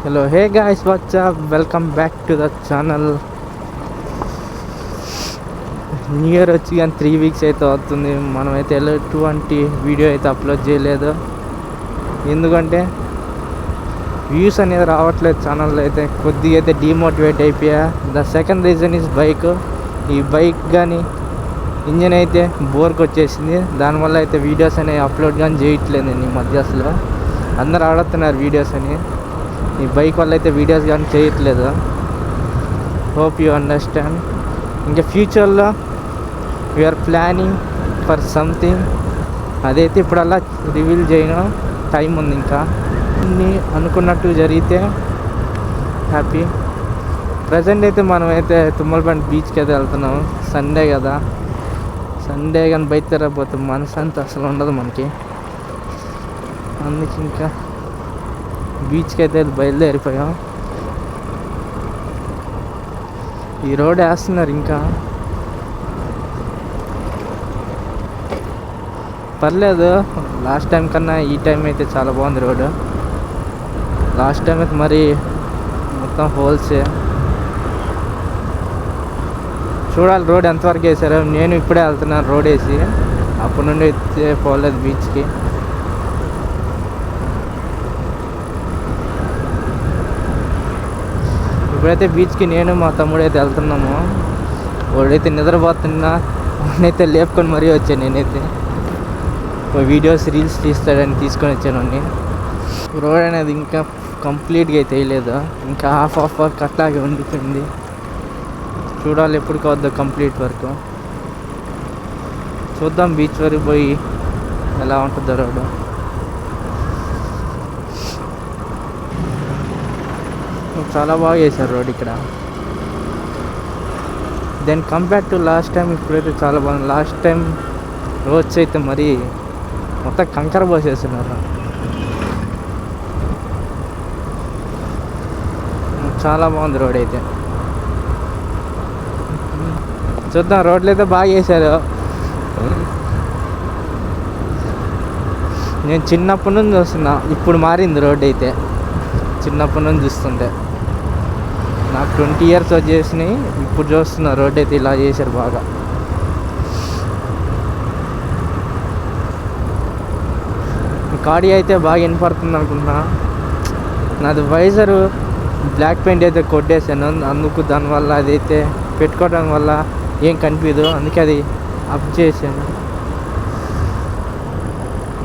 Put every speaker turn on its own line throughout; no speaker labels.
Hello, hey guys, what's up? Welcome back to the channel. New year వచ్చి కానీ 3 weeks అయితే అవుతుంది. మనమైతే ఎటువంటి వీడియో అయితే అప్లోడ్ చేయలేదు, ఎందుకంటే వ్యూస్ అనేది రావట్లేదు ఛానల్లో. అయితే కొద్దిగా అయితే డీమోటివేట్ అయిపోయా. The second reason is bike. ఈ బైక్ కానీ ఇంజన్ అయితే బోర్కి వచ్చేసింది. దానివల్ల అయితే వీడియోస్ అనేవి అప్లోడ్ కానీ చేయట్లేదు నేను ఈ మధ్య. అసలు అందరు అడుగుతున్నారు వీడియోస్ అని. ఈ బైక్ వల్ల అయితే వీడియోస్ కానీ చేయట్లేదు. Hope you understand. ఇంకా ఫ్యూచర్లో వీఆర్ ప్లానింగ్ ఫర్ సంథింగ్. అదైతే ఇప్పుడల్లా రివీల్ చేయను, టైం ఉంది ఇంకా. అన్నీ అనుకున్నట్టు జరిగితే హ్యాపీ. ప్రజెంట్ అయితే మనమైతే తుమ్మలపండి బీచ్కి అయితే వెళ్తున్నాం. సండే కదా, సండే కానీ బయట తిరగకపోతే మనసు అంతా అసలు ఉండదు మనకి. అందుకే ఇంకా బీచ్కి అయితే బయలుదేరిపోయాం. ఈ రోడ్ వేస్తున్నారు ఇంకా, పర్లేదు. లాస్ట్ టైం కన్నా ఈ టైం అయితే చాలా బాగుంది రోడ్. లాస్ట్ టైం అయితే మరి మొత్తం హోల్సే. చూడాలి రోడ్ ఎంతవరకు వేసారో. నేను ఇప్పుడే వెళ్తున్నాను రోడ్ వేసి, అప్పటి నుండి అయితే పోలేదు బీచ్కి. ఇప్పుడైతే బీచ్కి నేను మా తమ్ముడు అయితే వెళ్తున్నాము. వాడైతే నిద్రపోతున్నా, వాడినైతే లేపుకొని మరీ వచ్చాను. నేనైతే వీడియోస్ రీల్స్ తీస్తాడని తీసుకొని వచ్చాను. రోడ్ అనేది ఇంకా కంప్లీట్గా అయితే వేయలేదు, ఇంకా హాఫ్ వర్క్ అట్లాగే ఉండిపోయింది. చూడాలి ఎప్పుడు కావద్దు కంప్లీట్ వర్క్. చూద్దాం బీచ్ వరకు పోయి ఎలా ఉంటుందో రోడ్. చాలా బాగా చేశారు రోడ్ ఇక్కడ. Then compare to last time ఇప్పుడైతే చాలా బాగుంది. లాస్ట్ టైం రోడ్స్ అయితే మరి మొత్తం కంకర పోసేస్తున్నారు. చాలా బాగుంది రోడ్ అయితే. చూద్దాం, రోడ్లు అయితే బాగా చేశారు. నేను చిన్నప్పటి నుంచి చూస్తున్నా, ఇప్పుడు మారింది రోడ్ అయితే. చిన్నప్పటి నుంచి చూస్తుంటే నాకు 20 ఇయర్స్ వచ్చేసినాయి. ఇప్పుడు చూస్తున్నా రోడ్ అయితే ఇలా చేశారు బాగా. ఆడియో అయితే బాగా వినపడుతుంది అనుకుంటున్నా. నాది వైజర్ బ్లాక్ పెయింట్ అయితే కొట్టేసాను, అందుకు దానివల్ల అదైతే పెట్టుకోవడం వల్ల ఏం కనిపించదు, అందుకే అది అప్ చేశాను.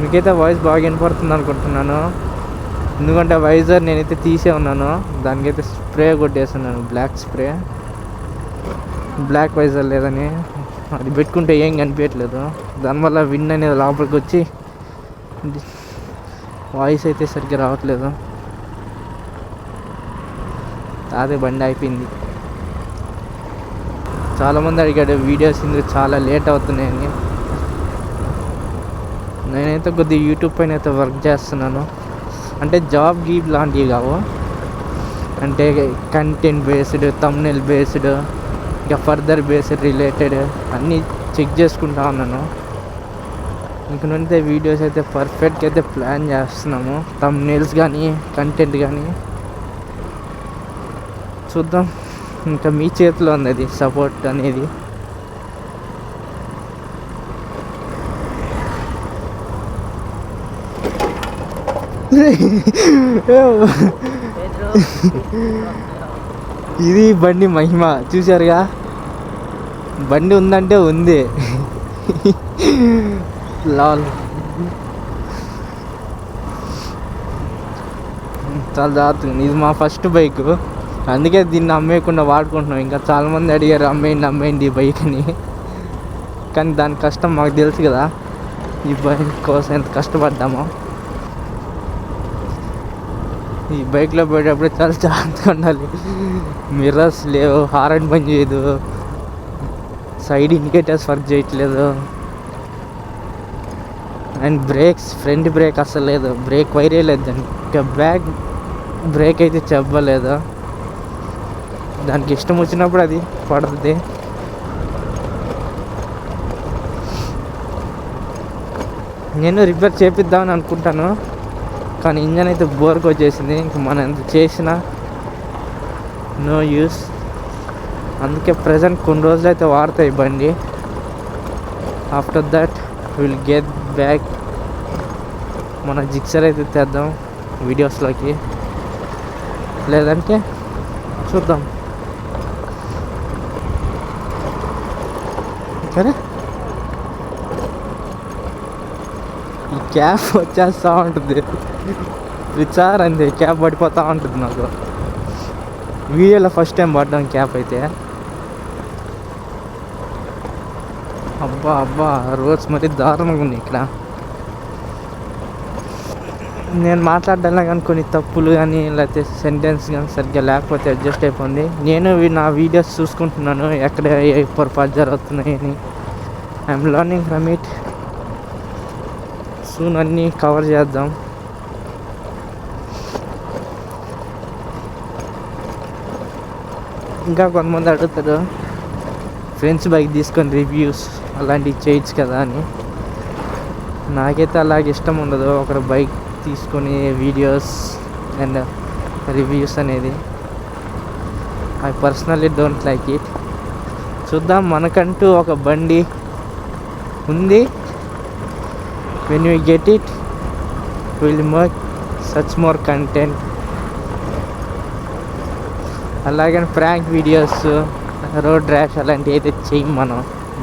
మీకైతే వాయిస్ బాగా వినపడుతుంది అనుకుంటున్నాను, ఎందుకంటే వైజర్ నేనైతే తీసే ఉన్నాను. దానికైతే స్ప్రే కొట్టేస్తున్నాను, బ్లాక్ స్ప్రే. బ్లాక్ వైజర్ లేదని అది పెట్టుకుంటే ఏం కనిపించట్లేదు. దానివల్ల విన్ అనేది లోపలికి వచ్చి వాయిస్ అయితే సరిగ్గా రావట్లేదు. అదే బండి అయిపోయింది. చాలామంది అడిగాడు వీడియోస్ ఇందుకు చాలా లేట్ అవుతున్నాయని. నేనైతే కొద్దిగా యూట్యూబ్ పైన అయితే వర్క్ చేస్తున్నాను. అంటే జాబ్ గీబ్ లాంటివి కావు, అంటే కంటెంట్ బేస్డ్, థంబ్నెయిల్ బేస్డ్, ఇంకా ఫర్దర్ బేస్డ్ రిలేటెడ్ అన్నీ చెక్ చేసుకుంటా ఉన్నాను. ఇంక నుండి వీడియోస్ అయితే పర్ఫెక్ట్గా అయితే ప్లాన్ చేస్తున్నాము. థంబ్నెయిల్స్ కానీ కంటెంట్ కానీ చూద్దాం, ఇంకా మీ చేతిలో ఉంది అది సపోర్ట్ అనేది. ఇది బండి మహిమ, చూసారుగా. బండి ఉందంటే ఉంది. లాల్ చాలా జాగ్రత్తగా. ఇది మా ఫస్ట్ బైక్, అందుకే దీన్ని అమ్మేయకుండా వాడుకుంటున్నాం. ఇంకా చాలామంది అడిగారు అమ్మేయండి ఈ బైక్ అని, కానీ దాని కష్టం మాకు తెలుసు కదా, ఈ బైక్ కోసం ఎంత కష్టపడ్డామో. ఈ బైక్లో పోయేటప్పుడు చాలా జాగ్రత్తగా ఉండాలి. మిర్రర్స్ లేవు, హారన్ పని చేయదు, సైడ్ ఇండికేటర్స్ వర్క్ చేయట్లేదు, అండ్ బ్రేక్స్, ఫ్రంట్ బ్రేక్ అసలు లేదు, బ్రేక్ వైరే లేదు దానికి. ఇంకా బ్యాక్ బ్రేక్ అయితే చెప్పలేదు. దానికి ఇష్టం వచ్చినప్పుడు అది పడుతుంది. నేను రిపేర్ చేపిద్దామని అనుకుంటాను, కానీ ఇంజన్ అయితే బోర్కి వచ్చేసింది. ఇంక మనం ఎంత చేసినా నో యూస్. అందుకే ప్రజెంట్ కొన్ని రోజులు అయితే వాడతాయి బండి. After that will get back. మన జిక్సర్ అయితే తెద్దాం వీడియోస్లోకి, లేదంటే చూద్దాం. సరే, ఈ క్యాప్ వచ్చేస్తూ ఉంటుంది విచార్ అంతే, క్యాప్ పడిపోతూ ఉంటుంది నాకు. వీడియోలో ఫస్ట్ టైం పడ్డాం క్యాప్ అయితే. అబ్బా అబ్బా, రోడ్స్ మరీ దారుణంగా ఉంది ఇక్కడ. నేను మాట్లాడాలా కానీ కొన్ని తప్పులు కానీ లేకపోతే సెంటెన్స్ కానీ సరిగ్గా లేకపోతే అడ్జస్ట్ అయిపోయింది. నేను నా వీడియోస్ చూసుకుంటున్నాను ఎక్కడ ఏ పొరపాటు జరుగుతున్నాయని. I'm learning from it. Soon అన్నీ కవర్ చేద్దాం. ఇంకా కొంతమంది అడుగుతారు ఫ్రెండ్స్ బైక్ తీసుకొని రివ్యూస్ అలాంటివి చేయొచ్చు కదా అని. నాకైతే అలాగే ఇష్టం ఉండదు ఒకరు బైక్ తీసుకొని వీడియోస్ అండ్ రివ్యూస్ అనేది. I personally don't like it. చూద్దాం, మనకంటూ ఒక బండి ఉంది. When you get it will make such more content. అలాగే ప్రాంక్ వీడియోస్, రోడ్ ర్యాష్ అలాంటివి అయితే చేయం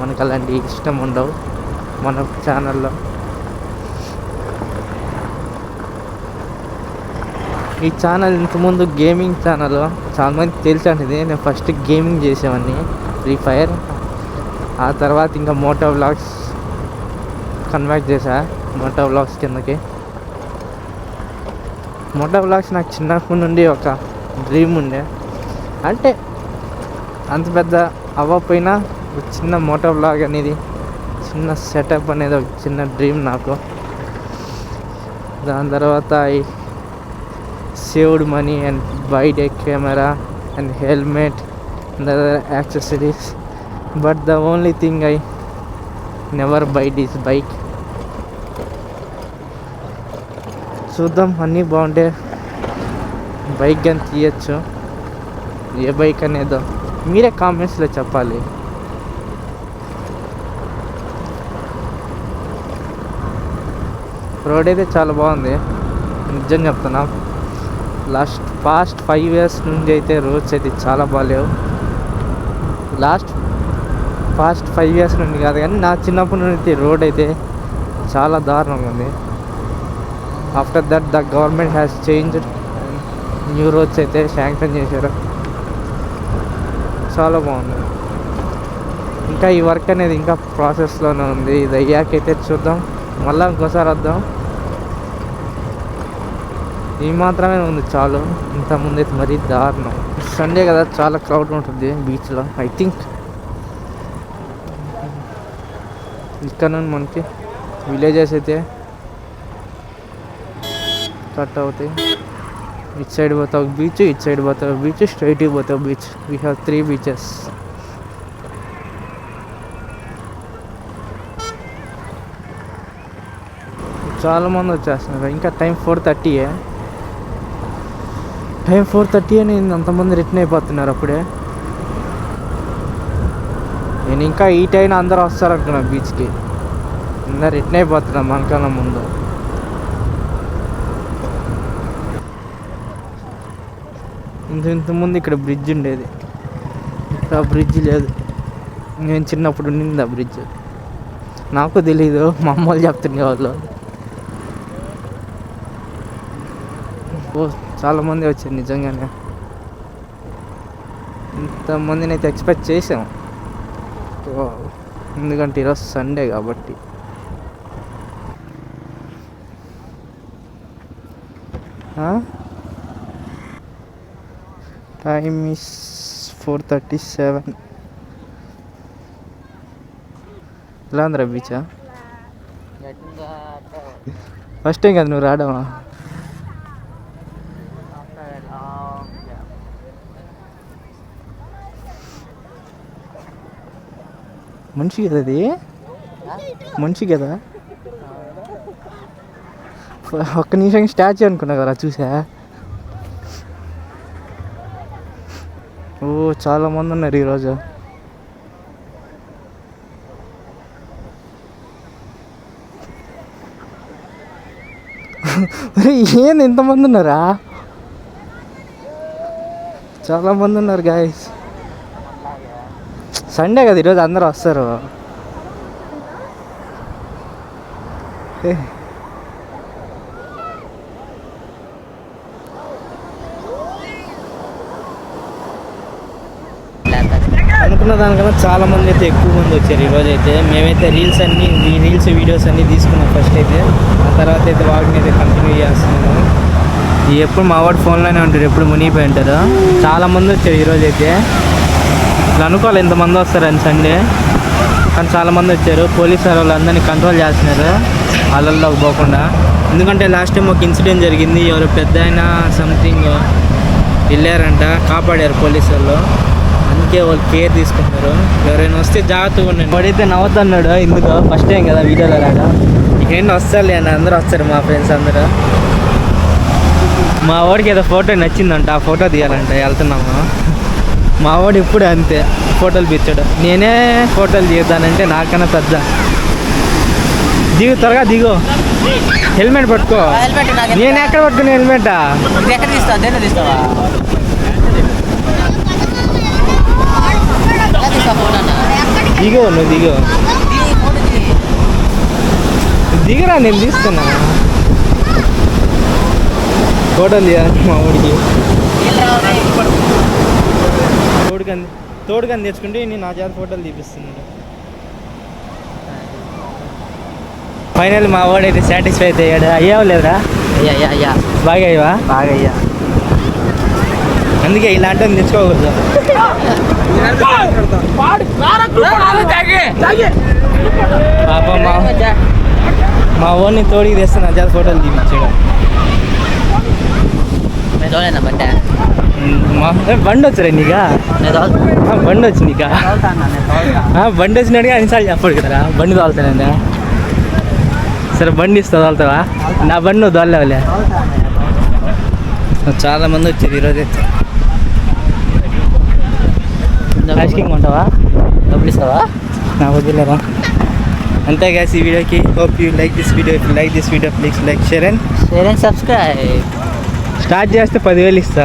మనకు అలాంటివి ఇష్టం ఉండవు మన ఛానల్లో. ఈ ఛానల్ ఇంతకుముందు గేమింగ్ ఛానల్, చాలామంది తెలిసినది. నేను ఫస్ట్ గేమింగ్ చేసేవాడిని, ఫ్రీ ఫైర్. ఆ తర్వాత ఇంకా మోటో వ్లాగ్స్ కన్వర్ట్ చేశా మోటో వ్లాగ్స్ కిందకి. మోటో వ్లాగ్స్ నాకు చిన్నప్పటి నుండి ఒక డ్రీమ్ ఉండే. అంటే అంత పెద్ద అవ్వకపోయినా ఒక చిన్న మోటో వ్లాగ్ అనేది, చిన్న సెటప్ అనేది ఒక చిన్న డ్రీమ్ నాకు. దాని తర్వాత saved money and buy a camera and helmet and other accessories, but the only thing I never buy this bike. చూద్దాం, అన్నీ బాగుంటే బైక్ కానీ తీయచ్చు. ఏ బైక్ అనేదో మీరే కామెంట్స్లో చెప్పాలి. రోడ్ అయితే చాలా బాగుంది, నిజం చెప్తున్నా. పాస్ట్ 5 years నుండి అయితే రోడ్స్ అయితే చాలా బాగాలేవు. పాస్ట్ 5 years నుండి కాదు కానీ నా చిన్నప్పటి నుండి రోడ్ అయితే చాలా దారుణంగా ఉంది. After that the government has changed, new roads అయితే శాంక్షన్ చేశారు, చాలా బాగుంది. ఇంకా ఈ వర్క్ అనేది ఇంకా ప్రాసెస్లోనే ఉంది. ఇది అయ్యాకైతే చూద్దాం, మళ్ళీ ఇంకోసారి వద్దాం. ఈ మాత్రమే ఉంది చాలు. ఇంతకుముందు అయితే మరీ దారుణం. సండే కదా, చాలా క్రౌడ్ ఉంటుంది బీచ్లో. ఐ థింక్ ఇక్కడ నుండి మనకి విలేజెస్ అయితే కట్ అవుతాయి. ఇటు సైడ్ పోతావు బీచ్, ఇటు సైడ్ పోతావు బీచ్, స్ట్రైట్కి పోతావు బీచ్. We have 3 beaches. చాలామంది వచ్చేస్తున్నారు. ఇంకా టైం 4:30. టైం 4:30 అని అంతమంది రిటర్న్ అయిపోతున్నారు అప్పుడే. నేను ఇంకా ఈ టైం అందరూ వస్తారు అనుకున్నా బీచ్కి. అందరు రిటర్న్ అయిపోతున్నా మనకన్నా ముందు. ఇంతకుముందు ఇక్కడ బ్రిడ్జ్ ఉండేది, ఇక్కడ బ్రిడ్జ్ లేదు. నేను చిన్నప్పుడు ఉండింది ఆ బ్రిడ్జ్, నాకు తెలీదు, మా అమ్మ వాళ్ళు చెప్తుండే వాళ్ళు. చాలామంది వచ్చారు నిజంగానే. ఇంతమందిని అయితే ఎక్స్పెక్ట్ చేసాం, ఎందుకంటే ఈరోజు సండే కాబట్టి. Time is 4:37. ఎలా ఉందిరా బీచా? ఫస్ట్ టైం కదా నువ్వు రావడమా? మనిషి కదా అది, మనిషి కదా. ఒక్క నిమిషం స్టాచ్యూ అనుకున్నా కదా చూసా. ఓ చాలా మంది ఉన్నారు ఈరోజు. ఏంది ఇంతమంది ఉన్నారా? చాలా మంది ఉన్నారు గాయస్. సండే కదా ఈరోజు అందరూ వస్తారు. అనుకున్న దానికన్నా చాలా మంది అయితే ఎక్కువ మంది వచ్చారు ఈరోజు అయితే. మేమైతే రీల్స్ వీడియోస్ అన్నీ తీసుకున్నాం ఫస్ట్ అయితే. ఆ తర్వాత అయితే వాటిని అయితే కంటిన్యూ చేస్తున్నాము. ఎప్పుడు మా వాడు ఫోన్లోనే ఉంటారు, ఎప్పుడు మునిగిపోయి ఉంటారు. చాలా మంది వచ్చారు ఈరోజు అయితే. ఇట్లా అనుకోవాలి ఎంతమంది వస్తారని సండే, కానీ చాలామంది వచ్చారు. పోలీసు వాళ్ళు అందరినీ కంట్రోల్ చేస్తున్నారు వాళ్ళల్లోకి పోకుండా. ఎందుకంటే లాస్ట్ టైం ఒక ఇన్సిడెంట్ జరిగింది, ఎవరు పెద్ద అయినా సంథింగ్ వెళ్ళారంట, కాపాడారు పోలీసు వాళ్ళు. అందుకే వాళ్ళు కేర్ తీసుకుంటారు. ఎవరైనా వస్తే జాగ్రత్తగా ఉండండి. వాడైతే నవ్వుతున్నాడు, ఎందుకో ఫస్ట్ టైం కదా వీడియోలో రాడు. ఇకేంటి వస్తారులే అని అందరూ వస్తారు, మా ఫ్రెండ్స్ అందరూ. మా వాడికి ఏదో ఫోటో నచ్చిందంట, ఆ ఫోటో తీయాలంట, వెళ్తున్నాము. మా వాడు ఇప్పుడు అంతే, ఫోటోలు పిచ్చాడు. నేనే ఫోటోలు తీద్దానంటే నాకన్నా పెద్ద. దిగు, త్వరగా దిగు, హెల్మెట్ పట్టుకో. నేను ఎక్కడ పట్టుకుని హెల్మెటా? దిగు, నువ్వు దిగు, దిగురా, నేను తీస్తున్నా. ఫోటోలు తీయాలి మా ఊడికి. తోడుకని తెచ్చుకుంటే నేను నా చేత ఫోటోలు తీపిస్తున్నాడు. ఫైనల్ మా వాడు అయితే సాటిస్ఫై అయితే అయ్యాడు. అయ్యావు లేదురా? అయ్యా బాగా అయ్యవా? బాగా అయ్యా. అందుకే ఇలాంటివి తెచ్చుకోకూడదు. పాప మా ఓన్ని తోడికి తెస్తే నా చేత ఫోటోలు తీపిచ్చాడు. బండి వచ్చరా నీకా? బండి వచ్చి నీకా? బండి వచ్చినట్టుగా అన్నిసార్లు చెప్పడు కదరా బండి తోలుతానండి. సరే బండి ఇస్తా, తోలుతావా? నా బండి నువ్వు తోలేవులే. చాలా మంది వచ్చారు ఈరోజు అయితే. ఐస్ క్రీమ్ ఉంటావా? డబ్బులు ఇస్తావా? నాకు వద్దులేరా. అంతే guys ఈ వీడియోకి. Hope you like this video. If you like this video please like, share and subscribe. Start చేస్తే 10,000 ఇస్తా.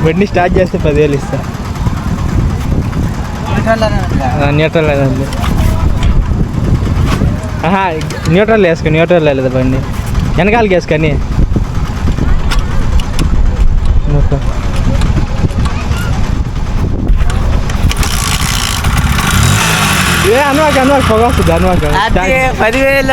బండి స్టార్ట్ చేస్తే 10,000 ఇస్తా. న్యూట్రల్ లేదండి. న్యూట్రల్ వేసుకో. న్యూట్రల్ లేదు బండి, వెనకాలకి వేసుకొని. అనువాక పొగ వస్తుంది. అనువాక 10,000